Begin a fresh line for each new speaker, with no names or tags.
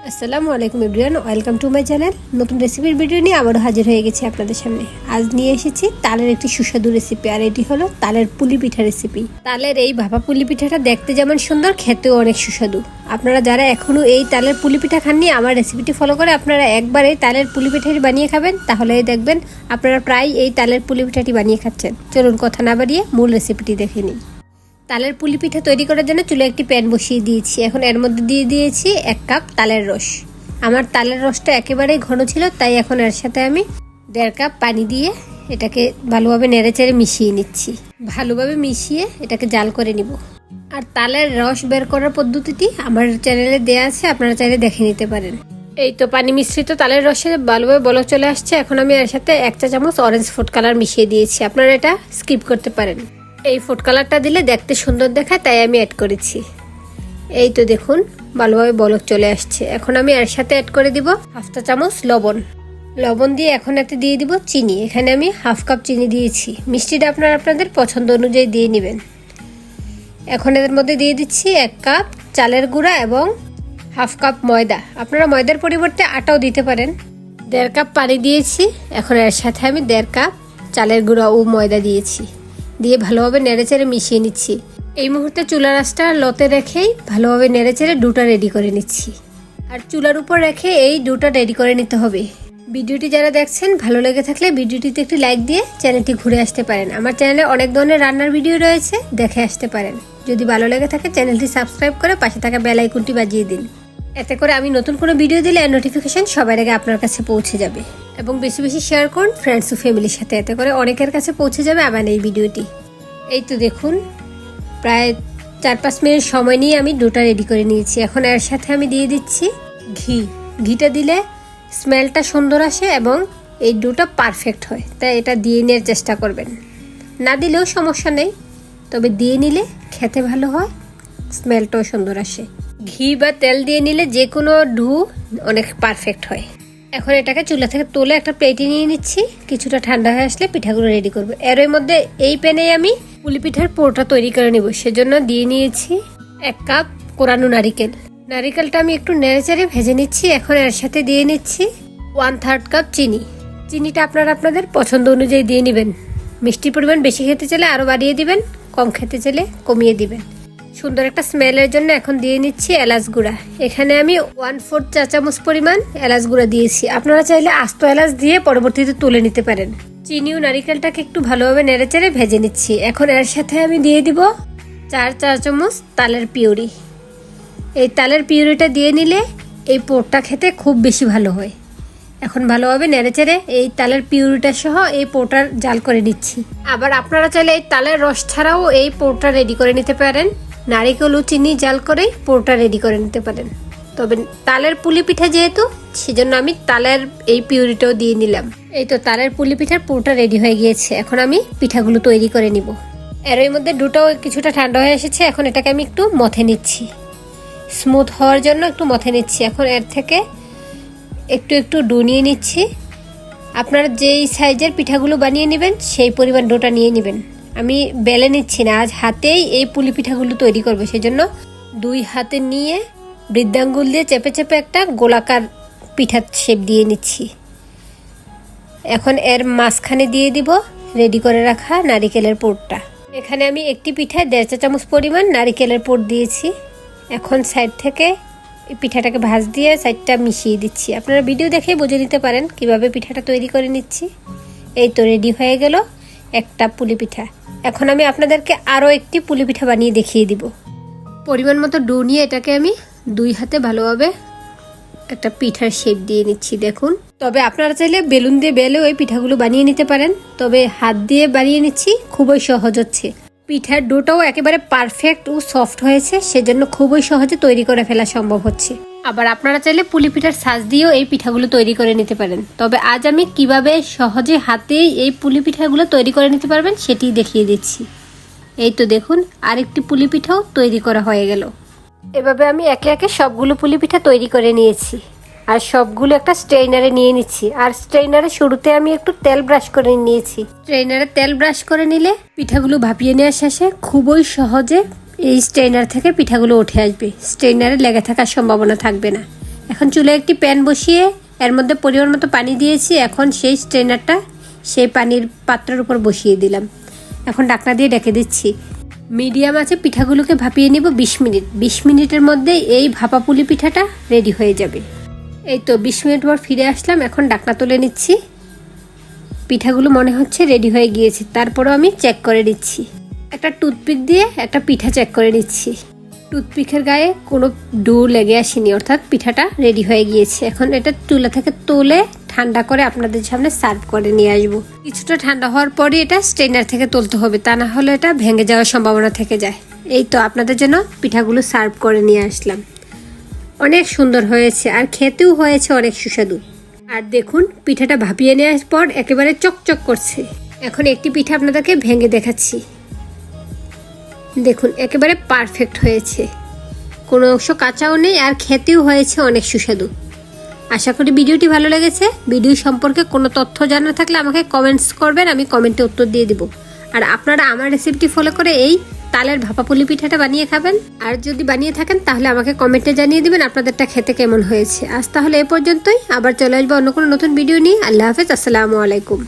আসসালামু আলাইকুম everyone, welcome to my channel. নতুন রেসিপির ভিডিও নিয়ে আবারও হাজির হয়ে গেছি আপনাদের সামনে। আজ নিয়ে এসেছি তালের একটি সুস্বাদু রেসিপি, আর এটি হলো তালের পুলি পিঠা রেসিপি। তালের এই ভাপা পুলি পিঠাটা দেখতে যেমন সুন্দর, খেতেও অনেক সুস্বাদু। আপনারা যারা এখনও এই তালের পুলি পিঠা খাননি, আমার রেসিপিটি ফলো করে আপনারা একবার এই তালের পুলি পিঠাটি বানিয়ে খাবেন, তাহলেই দেখবেন আপনারা প্রায় এই তালের পুলি পিঠাটি বানিয়ে খাচ্ছেন। চলুন কথা না বাড়িয়ে মূল রেসিপিটি দেখে নিই। তালের পুলি পিঠা তৈরি করার জন্য চুলে একটি প্যান বসিয়ে দিয়েছি। এখন এর মধ্যে দিয়ে দিয়েছি 1 কাপ তালের রস। আমার তালের রসটা একেবারেই ঘন ছিল, তাই এখন এর সাথে আমি 1.5 কাপ পানি দিয়ে এটাকে ভালোভাবে নেড়েচেড়ে মিশিয়ে নিচ্ছি। ভালোভাবে মিশিয়ে এটাকে জাল করে নিব। আর তালের রস বের করার পদ্ধতিটি আমার চ্যানেলে দেওয়া আছে, আপনারা চাইলে দেখে নিতে পারেন। এই তো পানি মিশ্রিত তালের রসে ভালোভাবে বলক চলে আসছে। এখন আমি এর সাথে 1 চা চামচ অরেঞ্জ ফুড কালার মিশিয়ে দিয়েছি। আপনারা এটা স্কিপ করতে পারেন। এই ফুড কালারটা দিলে দেখতে সুন্দর দেখায়, তাই আমি অ্যাড করেছি। এই তো দেখুন ভালোভাবে বলক চলে আসছে। এখন আমি এর সাথে অ্যাড করে দিব 1/2 চা চামচ লবণ দিয়ে এখন এতে দিয়ে দিব চিনি। এখানে আমি 1/2 কাপ চিনি দিয়েছি। মিষ্টিটা আপনাদের পছন্দ অনুযায়ী দিয়ে নেবেন। এখন এর মধ্যে দিয়ে দিচ্ছি 1 কাপ চালের গুঁড়া এবং 1/2 কাপ ময়দা। আপনারা ময়দার পরিবর্তে আটাও দিতে পারেন। 1.5 কাপ পানি দিয়েছি। এখন এর সাথে আমি 1.5 কাপ চালের গুঁড়া ও ময়দা দিয়েছি, দিয়ে ভালোভাবে নেড়েচেড়ে মিশিয়ে নিচ্ছি। এই মুহূর্তে চুলার আঁচটা লোতে রেখেই ভালোভাবে নেড়েচেড়ে ডোটা রেডি করে নিচ্ছি। আর চুলার উপর রেখে এই ডোটা রেডি করে নিতে হবে। ভিডিওটি যারা দেখছেন ভালো লেগে থাকলে ভিডিওটিতে একটি লাইক দিয়ে চ্যানেলটি ঘুরে আসতে পারেন। আমার চ্যানেলে অনেক ধরনের রান্নার ভিডিও রয়েছে, দেখে আসতে পারেন। যদি ভালো লেগে থাকে চ্যানেলটি সাবস্ক্রাইব করে পাশে থাকা বেল আইকনটি বাজিয়ে দিন। এতে করে আমি নতুন কোনো ভিডিও দিলে এর নোটিফিকেশন সবার আগে আপনার কাছে পৌঁছে যাবে। এবং বেশি বেশি শেয়ার করুন ফ্রেন্ডস ও ফ্যামিলির সাথে, এতে করে অনেকের কাছে পৌঁছে যাবে আমার এই ভিডিওটি। এই তো দেখুন প্রায় 4-5 মিনিট সময় নিয়ে আমি ডোটা রেডি করে নিয়েছি। এখন এর সাথে আমি দিয়ে দিচ্ছি ঘিটা দিলে স্মেলটা সুন্দর আসে এবং এই ডোটা পারফেক্ট হয়, তাই এটা দিয়ে নেওয়ার চেষ্টা করবেন। না দিলেও সমস্যা নেই, তবে দিয়ে নিলে খেতে ভালো হয়, স্মেলটাও সুন্দর আসে। ঘি বা তেল দিয়ে নিলে যে কোনো ডো অনেক পারফেক্ট হয়। এখন এটাকে চুলা থেকে তুলে একটা প্লেটে নিয়ে নিচ্ছি। কিছুটা ঠান্ডা হয়ে আসলে পিঠাগুলো রেডি করবো। এর মধ্যে এই প্যানে আমি পুলি পিঠার পোড়টা তৈরি করে নেব। সেজন্য দিয়ে নিয়েছি 1 কাপ কোরানো নারিকেলটা আমি একটু নেড়েচেড়ে ভেজে নিচ্ছি। এখন এর সাথে দিয়ে নিচ্ছি 1/3 কাপ চিনিটা আপনাদের পছন্দ অনুযায়ী দিয়ে নেবেন। মিষ্টির পরিমাণ বেশি খেতে চাইলে আরও বাড়িয়ে দিবেন, কম খেতে চাইলে কমিয়ে দিবেন। সুন্দর একটা স্মেলের জন্য এখন দিয়ে নিচ্ছি এলাচ গুঁড়া। এখানে আমি 1/4 চা চামচ পরিমাণ এলাচ গুঁড়া দিয়েছি। আপনারা চাইলে আস্ত এলাচ দিয়ে পরবর্তীতে তুলে নিতে পারেন। চিনি ও নারিকেলটাকে একটু ভালোভাবে নেড়েচেড়ে ভেজে নিচ্ছি। এখন এর সাথে আমি দিয়ে দিব 4 চা চামচ তালের পিউরি। এই তালের পিউরিটা দিয়ে নিলে এই পোড়টা খেতে খুব বেশি ভালো হয়। এখন ভালোভাবে নেড়েচেড়ে এই তালের পিউরিটা সহ এই পোড়টার জাল করে নিচ্ছি। আবার আপনারা চাইলে এই তালের রস ছাড়াও এই পোড়টা রেডি করে নিতে পারেন। নারিকেল ও চিনি জাল করে পোড়টা রেডি করে নিতে পারেন। তবে তালের পুলি পিঠা যেহেতু, সেজন্য আমি তালের এই পিউরিটাও দিয়ে নিলাম। এই তো তালের পুলি পিঠার পোড়টা রেডি হয়ে গিয়েছে। এখন আমি পিঠাগুলো তৈরি করে নিব। এর মধ্যে ডোটাও কিছুটা ঠান্ডা হয়ে এসেছে। এখন এটাকে আমি একটু মথে নিচ্ছি, স্মুথ হওয়ার জন্য একটু মথে নিচ্ছি। এখন এর থেকে একটু ডো নিয়ে নিচ্ছি। আপনারা যেই সাইজের পিঠাগুলো বানিয়ে নেবেন সেই পরিমাণ ডোটা নিয়ে নেবেন। আমি বেলে নিচ্ছি না, আজ হাতেই এই পুলি পিঠাগুলো তৈরি করবো। সেজন্য 2 হাতে নিয়ে বৃদ্ধাঙ্গুল দিয়ে চেপে চেপে একটা গোলাকার পিঠার শেপ দিয়ে নিচ্ছি। এখন এর মাঝখানে দিয়ে দিব রেডি করে রাখা নারিকেলের পুরটা। এখানে আমি একটি পিঠায় 1.5 চা চামচ পরিমাণ নারিকেলের পুর দিয়েছি। এখন সাইড থেকে এই পিঠাটাকে ভাঁজ দিয়ে সাইডটা মিশিয়ে দিচ্ছি। আপনারা ভিডিও দেখে বুঝে নিতে পারেন কিভাবে পিঠাটা তৈরি করে নিচ্ছি। এই তো রেডি হয়ে গেল একটা পুলি পিঠা। এখন আমি আপনাদেরকে আরও একটি পুলি পিঠা বানিয়ে দেখিয়ে দিব। পরিমাণ মতো ডো নিয়ে এটাকে আমি 2 হাতে ভালোভাবে একটা পিঠার শেপ দিয়ে নিচ্ছি। দেখুন, তবে আপনারা চাইলে বেলুন দিয়ে বেলেও এই পিঠাগুলো বানিয়ে নিতে পারেন, তবে হাত দিয়ে বানিয়ে নিচ্ছি, খুবই সহজ হচ্ছে। পিঠার ডোটাও একেবারে পারফেক্ট ও সফট হয়েছে, সেজন্য খুবই সহজে তৈরি করে ফেলা সম্ভব হচ্ছে। আবার আপনারা চাইলে পুলি পিঠার সাজ দিয়েও এই পিঠাগুলো তৈরি করে নিতে পারেন। তবে আজ আমি কিভাবে সহজে হাতেই এই পুলি পিঠাগুলো তৈরি করে নিতে পারবেন সেটি দেখিয়ে দিচ্ছি। এই তো দেখুন আরেকটি পুলি পিঠাও তৈরি করা হয়ে গেল। এভাবে আমি একে একে সবগুলো পুলি পিঠা তৈরি করে নিয়েছি। আর সবগুলো একটা স্ট্রেইনারে নিয়ে নিচ্ছি। আর স্ট্রেইনারে শুরুতে আমি একটু তেল ব্রাশ করে নিয়েছি। স্ট্রেইনারে তেল ব্রাশ করে নিলে পিঠাগুলো ভাপিয়ে নেওয়ার শেষে খুবই সহজে এই স্ট্রেইনার থেকে পিঠাগুলো উঠে আসবে। স্ট্রেইনারে লেগে থাকার সম্ভাবনা থাকবে না। এখন চুলে একটি প্যান বসিয়ে এর মধ্যে পরিমাণ মতো পানি দিয়েছি। এখন সেই স্ট্রেনারটা সেই পানির পাত্রের উপর বসিয়ে দিলাম। এখন ঢাকনা দিয়ে ঢেকে দিচ্ছি। মিডিয়াম আছে পিঠাগুলোকে ভাপিয়ে নিব 20 মিনিট। 20 মিনিটের মধ্যে এই ভাপা পুলি পিঠাটা রেডি হয়ে যাবে। এই তো 20 মিনিট পর ফিরে আসলাম। এখন ঢাকনা তুলে নিচ্ছি। পিঠাগুলো মনে হচ্ছে রেডি হয়ে গিয়েছে, তারপরও আমি চেক করে নিচ্ছি। একটা টুথপিক দিয়ে একটা পিঠা চেক করে নিচ্ছি। টুথপিকের গায়ে কোনো ডো লেগে আসেনি, অর্থাৎ পিঠাটা রেডি হয়ে গিয়েছে। এখন এটা চুলা থেকে তুলে ঠান্ডা করে আপনাদের সামনে সার্ভ করে নিয়ে আসবো। কিছুটা ঠান্ডা হওয়ার পরই এটা স্ট্রেনার থেকে তুলতে হবে, তা না হলে এটা ভেঙে যাওয়ার সম্ভাবনা থেকে যায়। এই তো আপনাদের জন্য পিঠাগুলো সার্ভ করে নিয়ে আসলাম। অনেক সুন্দর হয়েছে আর খেতেও হয়েছে অনেক সুস্বাদু। আর দেখুন পিঠাটা ভাপিয়ে নেওয়ার পর একেবারে চকচক করছে। এখন একটি পিঠা আপনাদেরকে ভেঙে দেখাচ্ছি। দেখুন একেবারে পারফেক্ট হয়েছে, কোনো অংশ কাঁচাও নেই আর খেতেও হয়েছে অনেক সুস্বাদু। আশা করি ভিডিওটি ভালো লেগেছে। ভিডিও সম্পর্কে কোনো তথ্য জানার থাকলে আমাকে কমেন্টস করবেন, আমি কমেন্টে উত্তর দিয়ে দিব। আর আপনারা আমার রেসিপিটি ফলো করে এই তালের ভাপা পুলি পিঠাটা বানিয়ে খাবেন। আর যদি বানিয়ে থাকেন তাহলে আমাকে কমেন্টে জানিয়ে দিবেন আপনাদেরটা খেতে কেমন হয়েছে। আজ তাহলে এ পর্যন্তই, আবার চলে আসবো অন্য কোনো নতুন ভিডিও নিয়ে। আল্লাহ হাফেজ, আসসালামু আলাইকুম।